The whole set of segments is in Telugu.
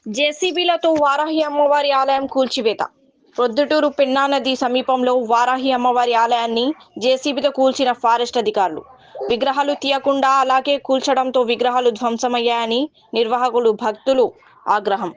జేసీబీలతో వారాహి అమ్మవారి ఆలయం కూల్చివేత. ప్రొద్దుటూరు పెన్నా నది సమీపంలో వారాహి అమ్మవారి ఆలయాన్ని జేసీబీతో కూల్చిన ఫారెస్ట్ అధికారులు. విగ్రహాలు తీయకుండా అలాగే కూల్చడంతో విగ్రహాలు ధ్వంసమయ్యాయని నిర్వాహకులు, భక్తులు ఆగ్రహం.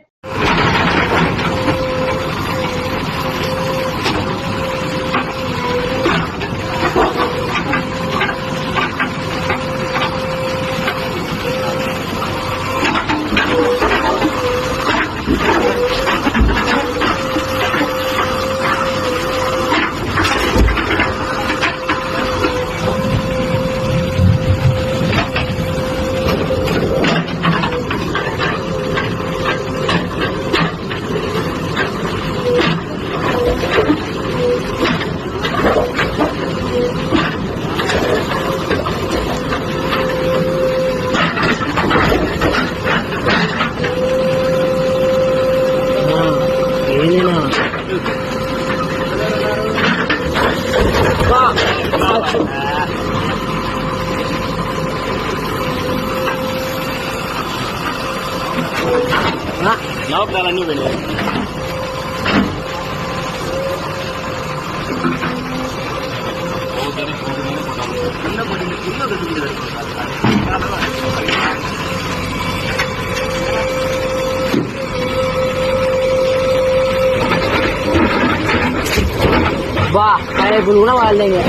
वाह अरे बुलगुना मार लेंगे।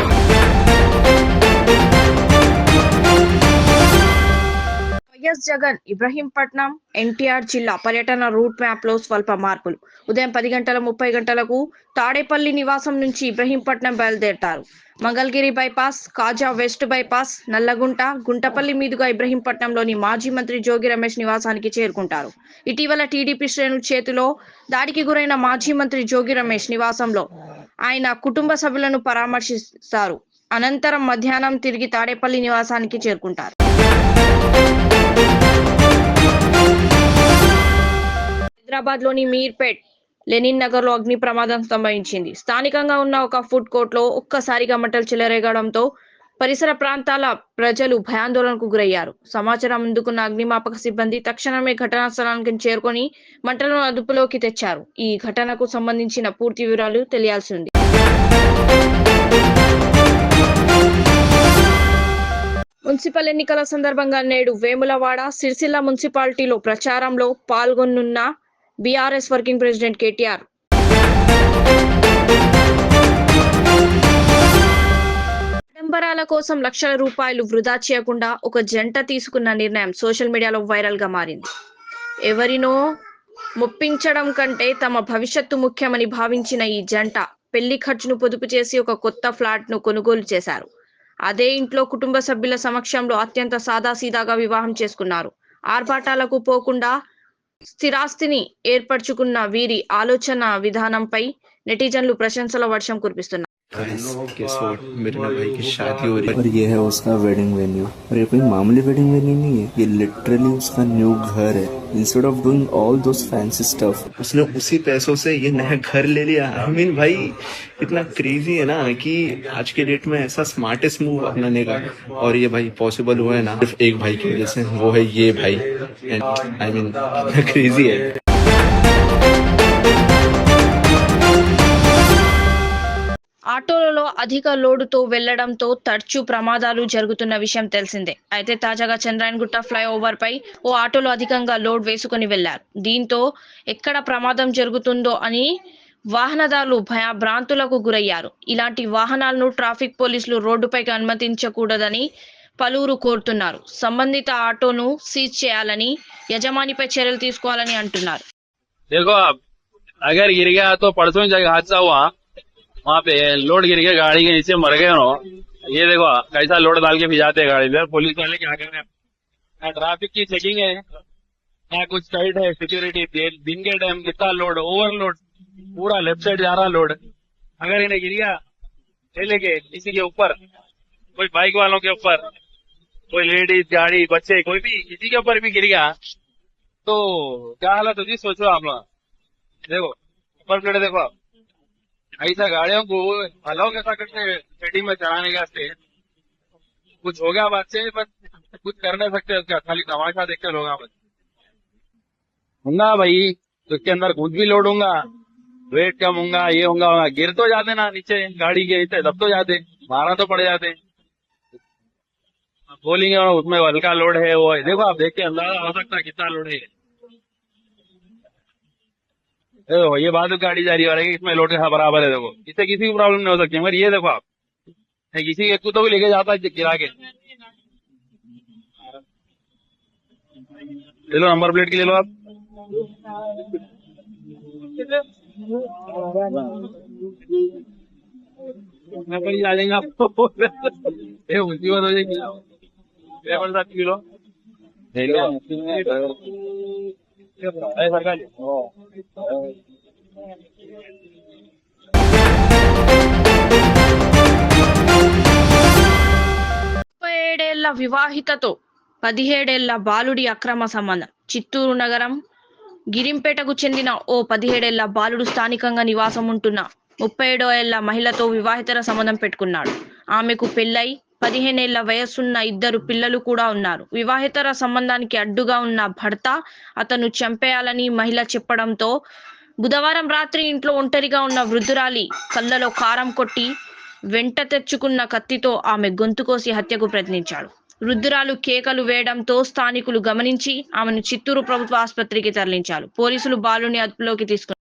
వైఎస్ జగన్ ఇబ్రహీంపట్నం ఎన్టీఆర్ జిల్లా పర్యటన రూట్ మ్యాప్ లో స్వల్ప మార్పులు. ఉదయం 10:30 తాడేపల్లి నివాసం నుంచి ఇబ్రహీంపట్నం బయలుదేరతారు. మంగళగిరి బైపాస్, కాజా వెస్ట్ బైపాస్, నల్లగుంట, గుంటపల్లి మీదుగా ఇబ్రహీంపట్నంలోని మాజీ మంత్రి జోగి రమేష్ నివాసానికి చేరుకుంటారు. ఇటీవల టీడీపీ శ్రేణుల చేతిలో దాడికి గురైన మాజీ మంత్రి జోగి రమేష్ నివాసంలో ఆయన కుటుంబ సభ్యులను పరామర్శిస్తారు. అనంతరం మధ్యాహ్నం తిరిగి తాడేపల్లి నివాసానికి చేరుకుంటారు. హైదరాబాద్ లోని మీర్పేట్ లెనిన్ నగర్ లో అగ్ని ప్రమాదం సంభవించింది. స్థానికంగా ఉన్న ఒక ఫుడ్ కోర్ట్ లో ఒక్కసారిగా మంటలు చెలరేగడంతో పరిసర ప్రాంతాల ప్రజలు భయాందోళనకు గురయ్యారు. సమాచారం అందుకున్న అగ్నిమాపక సిబ్బంది తక్షణమే ఘటనా స్థలానికి చేరుకొని మంటలను అదుపులోకి తెచ్చారు. ఈ ఘటనకు సంబంధించిన పూర్తి వివరాలు తెలియాల్సి ఉంది. మున్సిపల్ ఎన్నికల సందర్భంగా నేడు వేములవాడ, సిరిసిల్ల మున్సిపాలిటీలో ప్రచారంలో పాల్గొనున్న బీఆర్ఎస్ వర్కింగ్ ప్రెసిడెంట్ కేటీఆర్. ఆడంబరాల కోసం లక్షల రూపాయలు వృధా చేయకుండా ఒక జంట తీసుకున్న నిర్ణయం సోషల్ మీడియాలో వైరల్ గా మారింది. ఎవరినో మొప్పించడం కంటే తమ భవిష్యత్తు ముఖ్యమని భావించిన ఈ జంట పెళ్లి ఖర్చును పొదుపు చేసి ఒక కొత్త ఫ్లాట్ ను కొనుగోలు చేశారు. అదే ఇంట్లో కుటుంబ సభ్యుల సమక్షంలో అత్యంత సాదాసీదాగా వివాహం చేసుకున్నారు. ఆర్భాటాలకు పోకుండా స్థిరాస్తిని ఏర్పరచుకున్న వీరి ఆలోచన విధానంపై నెటిజన్లు ప్రశంసల వర్షం కురిపిస్తున్నారు. मेरे ना भाई की शादी हो रही है और ये है उसका वेडिंग वेन्यू और ये कोई मामूली वेडिंग वेन्यू नहीं है, ये लिटरली उसका न्यू घर है. Instead of doing all those fancy stuff उसने उसी पैसों से ये नया घर ले लिया. आई मीन भाई इतना क्रेजी है ना कि आज के डेट में ऐसा स्मार्टेस्ट मूव अपनाने का और ये भाई पॉसिबल हुआ है ना सिर्फ एक भाई की वजह से, वो है ये भाई. आई मीन इतना क्रेजी है. ఆటోలలో అధిక లోడుతో వెళ్లడంతో తరచూ ప్రమాదాలు జరుగుతున్న విషయం తెలిసిందే. అయితే తాజాగా చంద్రాయణగుట్ట ఫ్లైఓవర్ పై ఓ ఆటోలో అధికంగా లోడ్ వేసుకుని వెళ్లారు. దీంతో ఎక్కడ ప్రమాదం జరుగుతుందో అని వాహనదారులు భయభ్రాంతులకు గురయ్యారు. ఇలాంటి వాహనాలను ట్రాఫిక్ పోలీసులు రోడ్డుపైకి అనుమతించకూడదని పలువురు కోరుతున్నారు. సంబంధిత ఆటోను సీజ్ చేయాలని, యజమానిపై చర్యలు తీసుకోవాలని అంటున్నారు. वहाँ पे लोड गिर गया, गाड़ी के नीचे मर गए हो. ये देखो कैसा लोड डाल के भिजाते हैं गाड़ी में. पुलिस वाले क्या कर रहे हैं, ट्रैफिक की चेकिंग है, यहाँ कुछ टाइट है सिक्योरिटी. दिन के टाइम कितना लोड, ओवरलोड, पूरा लेफ्ट साइड जा रहा लोड. अगर इन्हें गिर गया लेके किसी के ऊपर, कोई बाइक वालों के ऊपर, कोई लेडीज, गाड़ी, बच्चे, कोई भी किसी के ऊपर भी गिर गया तो क्या हालत होती सोचो आप लोग. देखो ऊपर प्लेट देखो, ऐसा गाड़ियों को अलाउ कैसा करते हैं सिटी में चलाने का. कुछ हो गया बात से, बस कुछ कर नहीं सकते उसका, खाली तमाशा देखते लोग. बस होगा भाई, तो उसके अंदर कुछ भी लोड होगा, वेट कम होगा, ये होगा, गिर तो जाते ना नीचे गाड़ी के, इतने दब तो जाते, मारा तो पड़ जाते। बोलेंगे उसमें हल्का लोड है, वो है, देखो आप देख के अंदाजा हो सकता है कितना लोड है। देखो ये बाद में गाड़ी जा रही है, इसमें लोड के बराबर है, देखो इससे किसी की प्रॉब्लम नहीं हो सकती। मगर ये देखो आप, किसी एक को तो भी लेके जाता है गिरा के। ले लो नंबर प्लेट के, ले लो आप। मैं पर ही आ जाएंगे आपको। ये ऊंची बात हो जाएगी। 7 किलो सरकार। ఏడేళ్ల వివాహితతో 17 ఏళ్ల బాలుడి అక్రమ సంబంధం. చిత్తూరు నగరం గిరింపేటకు చెందిన ఓ 17 ఏళ్ల బాలుడు స్థానికంగా నివాసం ఉంటున్న 37 ఏళ్ల మహిళతో వివాహితర సంబంధం పెట్టుకున్నాడు. ఆమెకు పెళ్లై 15 ఏళ్ల వయసున్న 2 పిల్లలు కూడా ఉన్నారు. వివాహితర సంబంధానికి అడ్డుగా ఉన్న భర్త అతను చంపేయాలని మహిళ చెప్పడంతో బుధవారం రాత్రి ఇంట్లో ఒంటరిగా ఉన్న వృద్ధురాలి కళ్ళలో కారం కొట్టి వెంట తెచ్చుకున్న కత్తితో ఆమె గొంతు కోసి హత్యకు ప్రయత్నించాడు. వృద్ధురాలు కేకలు వేయడంతో స్థానికులు గమనించి ఆమెను చిత్తూరు ప్రభుత్వ ఆసుపత్రికి తరలించారు. పోలీసులు బాలుని అదుపులోకి తీసుకున్నారు.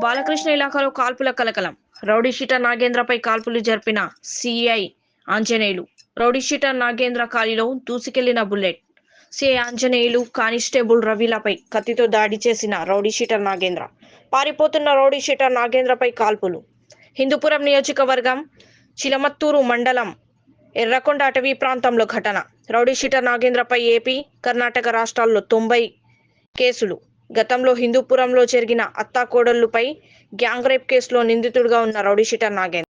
బాలకృష్ణ ఇలాకాలో కాల్పుల కలకలం. రౌడీ షీటర్ నాగేంద్రపై కాల్పులు జరిపిన CI Anjaneyulu. Rowdy sheeter Nagendra కాలిలో దూసుకెళ్లిన బుల్లెట్. సిఐ ఆంజనేయులు, కానిస్టేబుల్ రవిలపై కత్తితో దాడి చేసిన రౌడీ షీటర్ నాగేంద్ర. పారిపోతున్న రౌడీ షీటర్ నాగేంద్రపై కాల్పులు. హిందూపురం నియోజకవర్గం చిలమత్తూరు మండలం ఎర్రకొండ అటవీ ప్రాంతంలో ఘటన. రౌడీ షీటర్ నాగేంద్రపై ఏపీ, కర్ణాటక రాష్ట్రాల్లో 90 కేసులు. గతంలో హిందూపురంలో జరిగిన అత్తాకోడళ్లపై గ్యాంగ్ రేప్ కేసులో నిందితుడిగా ఉన్న రౌడీ షీటర్ నాగేంద్ర.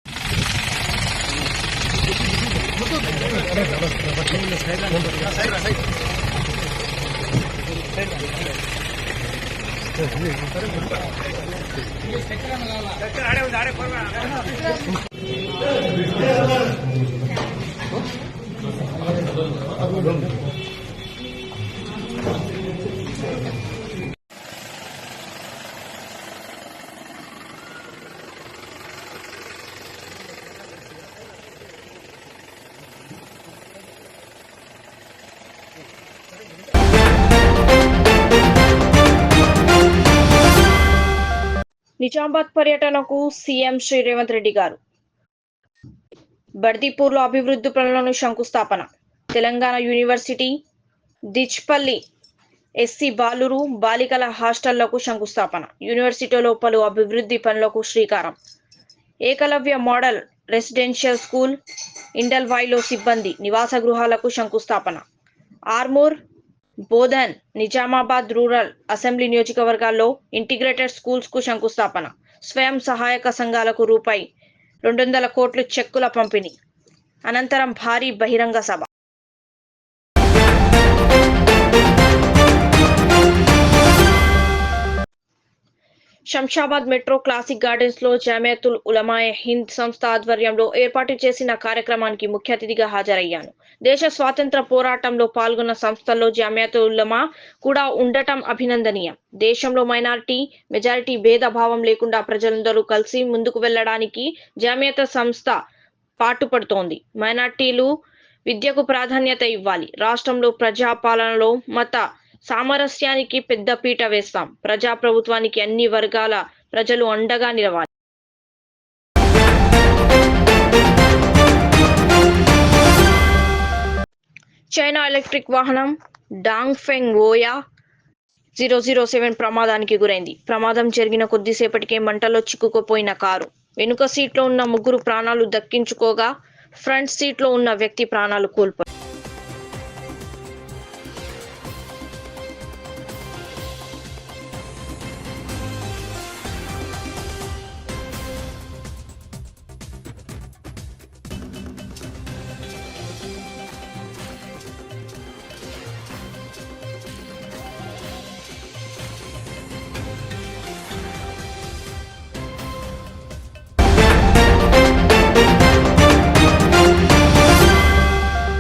నిజామాబాద్ పర్యటనకు సీఎం శ్రీ రేవంత్ రెడ్డి గారు. బర్దీపూర్లో అభివృద్ధి పనులను శంకుస్థాపన. తెలంగాణ యూనివర్సిటీ దిచ్పల్లి ఎస్సీ బాలురు బాలికల హాస్టళ్లకు శంకుస్థాపన. యూనివర్సిటీలో పలు అభివృద్ధి పనులకు శ్రీకారం. ఏకలవ్య మోడల్ రెసిడెన్షియల్ స్కూల్ ఇండల్వాయిలో సిబ్బంది నివాస గృహాలకు శంకుస్థాపన. ఆర్మూర్, బోధన్, నిజామాబాద్ రూరల్ అసెంబ్లీ నియోజకవర్గాల్లో ఇంటిగ్రేటెడ్ స్కూల్స్ కు శంకుస్థాపన. స్వయం సహాయక సంఘాలకు రూపాయి 200 కోట్లు చెక్కుల పంపిణీ. అనంతరం భారీ బహిరంగ సభ. శంషాబాద్ మెట్రో క్లాసిక్ గార్డెన్స్ లో జామియాతుల్ ఉలమాయే హింద్ సంస్థ ఆధ్వర్యంలో ఏర్పాటు చేసిన కార్యక్రమానికి ముఖ్య అతిథిగా హాజరయ్యాను. దేశ స్వాతంత్ర పోరాటంలో పాల్గొన్న సంస్థల్లో జామియాతుల్ ఉలమా కూడా ఉండటం అభినందనీయం. దేశంలో మైనారిటీ మెజారిటీ భేదభావం లేకుండా ప్రజలందరూ కలిసి ముందుకు వెళ్లడానికి జామియాత సంస్థ పాటుపడుతోంది. మైనారిటీలు విద్యకు ప్రాధాన్యత ఇవ్వాలి. రాష్ట్రంలో ప్రజాపాలనలో మత సామరస్యానికి పెద్ద పీట వేస్తాం. ప్రజాప్రభుత్వానికి అన్ని వర్గాల ప్రజలు అండగా నిలవాలి. చైనా ఎలక్ట్రిక్ వాహనం డాంగ్ఫెంగ్ ఓయా 007 ప్రమాదానికి గురైంది. ప్రమాదం జరిగిన కొద్దిసేపటికే మంటల్లో చిక్కుకుపోయిన కారు వెనుక సీట్లో ఉన్న 3 ప్రాణాలు దక్కించుకోగా ఫ్రంట్ సీట్లో ఉన్న వ్యక్తి ప్రాణాలు కోల్పోయారు.